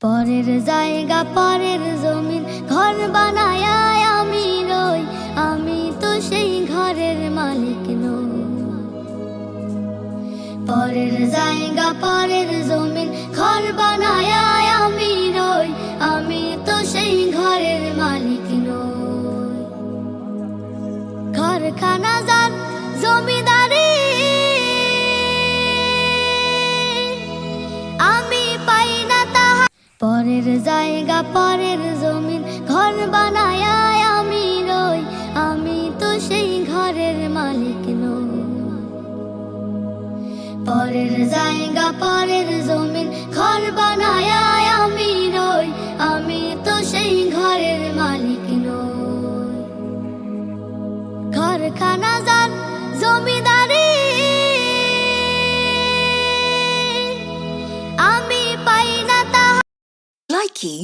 পরের জায়গা পরের জমিন ঘর বানায় আমি রই, আমি তো সেই ঘরের মালিক নই। পরের জায়গা পরের জমিন ঘর বানায় আমি রই, আমি তো সেই ঘরের মালিক নই। ঘরখানা যার জমিদারি আমি পাই না তাহা। পরের জায়গা পরের জমিন ঘর বানায় আমি রই, আমি তো সেই ঘরের মালিক নই। পরের জায়গা পরের জমিন ঘর বানায় আমি রই, আমি তো সেই ঘরের মালিক নই। ঘরখানা যার জমিদারি আমি পাই না তাহা। Likey